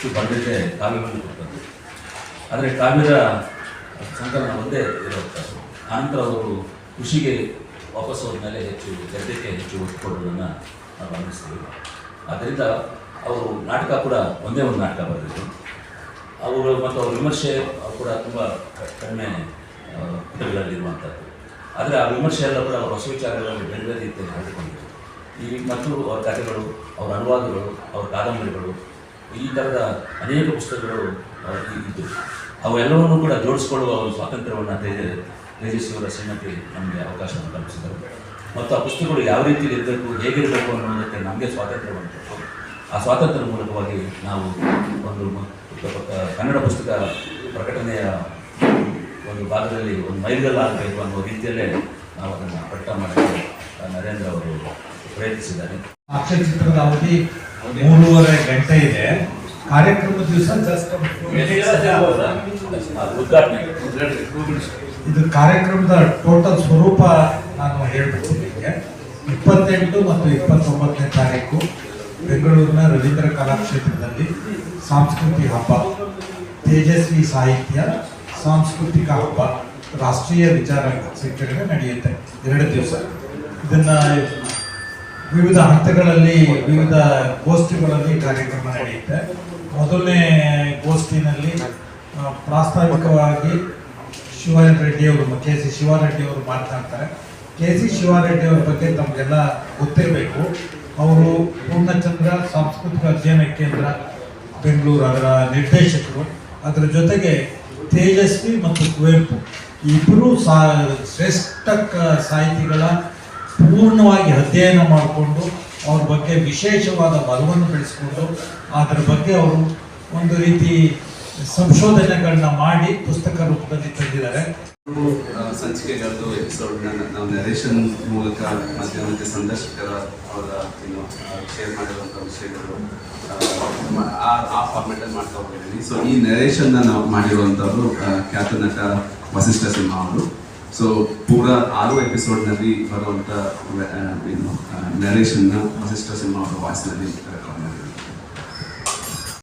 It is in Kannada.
ಇಷ್ಟು ಬಂದಿದ್ದರೆ ಕಾವ್ಯವನ್ನು ಕೊಟ್ಟದ್ದು. ಆದರೆ ಕಾವ್ಯದ ಸಂಕಲನ ಒಂದೇ ಇರುವಂಥದ್ದು. ಆನಂತರ ಅವರು ಕೃಷಿಗೆ ವಾಪಸ್ ಹೋದ್ಮೇಲೆ ಹೆಚ್ಚು ಗದ್ಯಕ್ಕೆ ಹೆಚ್ಚು ಒತ್ತು ಕೊಡೋದನ್ನು ನಾವು ಗಮನಿಸ್ತೀವಿ. ಆದ್ದರಿಂದ ಅವರು ನಾಟಕ ಕೂಡ ಒಂದೇ ಒಂದು ನಾಟಕ ಬರೆದಿದ್ರು. ಅವರು ಮತ್ತು ಅವ್ರ ವಿಮರ್ಶೆ ಕೂಡ ತುಂಬ ಕಡಿಮೆ ಪುಟಗಳಲ್ಲಿರುವಂಥದ್ದು. ಆದರೆ ಆ ವಿಮರ್ಶೆ ಎಲ್ಲ ಕೂಡ ಅವರ ಹೊಸ ವಿಚಾರಗಳನ್ನು ಬೇರೆ ಬೇರೆ ರೀತಿಯಲ್ಲಿ ಹೇಳಿಕೊಂಡಿದ್ರು. ಈ ಮತ್ತು ಅವರ ಕಥೆಗಳು, ಅವರ ಅನುವಾದಗಳು, ಅವರ ಕಾದಂಬರಿಗಳು, ಈ ಥರದ ಅನೇಕ ಪುಸ್ತಕಗಳು ಇದ್ದು ಅವೆಲ್ಲವನ್ನೂ ಕೂಡ ಜೋಡಿಸ್ಕೊಳ್ಳುವ ಒಂದು ಸ್ವಾತಂತ್ರ್ಯವನ್ನು ತೇಜಸ್ವಿಯವರ ಶ್ರೀಮತಿ ನಮಗೆ ಅವಕಾಶವನ್ನು ಕಲ್ಪಿಸಿದರು. ಮತ್ತು ಆ ಪುಸ್ತಕಗಳು ಯಾವ ರೀತಿಯಲ್ಲಿ ಇರಬೇಕು, ಹೇಗಿರಬೇಕು ಅನ್ನೋದಕ್ಕೆ ನಮಗೆ ಸ್ವಾತಂತ್ರ್ಯವನ್ನು ಕೊಟ್ಟು ಆ ಸ್ವಾತಂತ್ರ್ಯದ ಮೂಲಕವಾಗಿ ನಾವು ಒಂದು ಕನ್ನಡ ಪುಸ್ತಕ ಪ್ರಕಟಣೆಯ ಒಂದು ಭಾಗದಲ್ಲಿ ಒಂದು ಮೈಲಿಗಲ್ಲಾಗಬೇಕು ಅನ್ನೋ ರೀತಿಯಲ್ಲೇ ನಾವು ಅದನ್ನು ಪ್ರಕಟ ಮಾಡಲು ನರೇಂದ್ರ ಅವರು ಪ್ರಯತ್ನಿಸಿದ್ದಾರೆ. ಸಾಕ್ಷ್ಯಚಿತ್ರದ ಅವಧಿ 3.5 ಗಂಟೆ ಇದೆ. ಕಾರ್ಯಕ್ರಮ ದಿವಸ ಉದ್ಘಾಟನೆ ಇದು ಕಾರ್ಯಕ್ರಮದ ಟೋಟಲ್ ಸ್ವರೂಪ ನಾನು ಹೇಳ್ಬಿಡ್ತೀನಿ. 28 ಮತ್ತು 29ನೇ ತಾರೀಕು ಬೆಂಗಳೂರಿನ ರವೀಂದ್ರ ಕಲಾಕ್ಷೇತ್ರದಲ್ಲಿ ಸಾಂಸ್ಕೃತಿಕ ಹಬ್ಬ, ತೇಜಸ್ವಿ ಸಾಹಿತ್ಯ ಸಾಂಸ್ಕೃತಿಕ ಹಬ್ಬ, ರಾಷ್ಟ್ರೀಯ ವಿಚಾರ ಸಂಕಿರಣ ನಡೆಯುತ್ತೆ 2 ದಿವಸ. ಇದನ್ನು ವಿವಿಧ ಹಂತಗಳಲ್ಲಿ ವಿವಿಧ ಗೋಷ್ಠಿಗಳಲ್ಲಿ ಕಾರ್ಯಕ್ರಮ ನಡೆಯುತ್ತೆ. ಮೊದಲನೇ ಗೋಷ್ಠಿನಲ್ಲಿ ಪ್ರಾಸ್ತಾವಿಕವಾಗಿ ಶಿವಾರೆಡ್ಡಿಯವರು ಕೆ ಸಿ ಶಿವಾರೆಡ್ಡಿಯವರು ಮಾತನಾಡ್ತಾರೆ. ಕೆ ಸಿ ಶಿವಾರೆಡ್ಡಿಯವರ ಬಗ್ಗೆ ತಮಗೆಲ್ಲ ಗೊತ್ತಿರಬೇಕು. ಅವರು ಪೂರ್ಣಚಂದ್ರ ಸಾಂಸ್ಕೃತಿಕ ಅಧ್ಯಯನ ಕೇಂದ್ರ ಬೆಂಗಳೂರು ಅದರ ನಿರ್ದೇಶಕರು. ಅದರ ಜೊತೆಗೆ ತೇಜಸ್ವಿ ಮತ್ತು ಕುವೆಂಪು ಇಬ್ಬರೂ ಶ್ರೇಷ್ಠ ಸಾಹಿತಿಗಳ ಪೂರ್ಣವಾಗಿ ಅಧ್ಯಯನ ಮಾಡಿಕೊಂಡು ಅವ್ರ ಬಗ್ಗೆ ವಿಶೇಷವಾದ ಬಲವನ್ನು ಬೆಳೆಸ್ಕೊಂಡು ಅದರ ಬಗ್ಗೆ ಅವರು ಒಂದು ರೀತಿ ಸಂಶೋಧನೆಗಳನ್ನ ಮಾಡಿ ಪುಸ್ತಕ ರೂಪದಲ್ಲಿ ತಂದಿದ್ದಾರೆ. ಸಂಚಿಕೆಗಳದ್ದು ಎಪಿಸೋಡ್ನ ನಾವು ನರೇಷನ್ ಮೂಲಕ ಮತ್ತೆ ಸಂದರ್ಶಕರ ಅವರ ಶೇರ್ ಮಾಡಿರುವಂಥ ವಿಷಯಗಳು ಆ ಫಾರ್ಮೆಟಲ್ಲಿ ಮಾಡ್ತಾ ಹೋಗಿದ್ದೀನಿ. ಸೊ ಈ ನರೇಷನ್ನ ನಾವು ಮಾಡಿರುವಂಥವ್ರು ಖ್ಯಾತ ನಟ ವಸಿಷ್ಠ ಸಿಂಹ ಅವರು. ಸೊ ಪೂರ 6 ಎಪಿಸೋಡ್ನಲ್ಲಿ ಬರುವಂಥ ನರೇಷನ್ನ ವಸಿಷ್ಠ ಸಿಂಹ ಅವರ ವಾಯ್ಸ್ನಲ್ಲಿ ರೆಕಾರ್ಡ್ ಮಾಡಿದ್ದಾರೆ.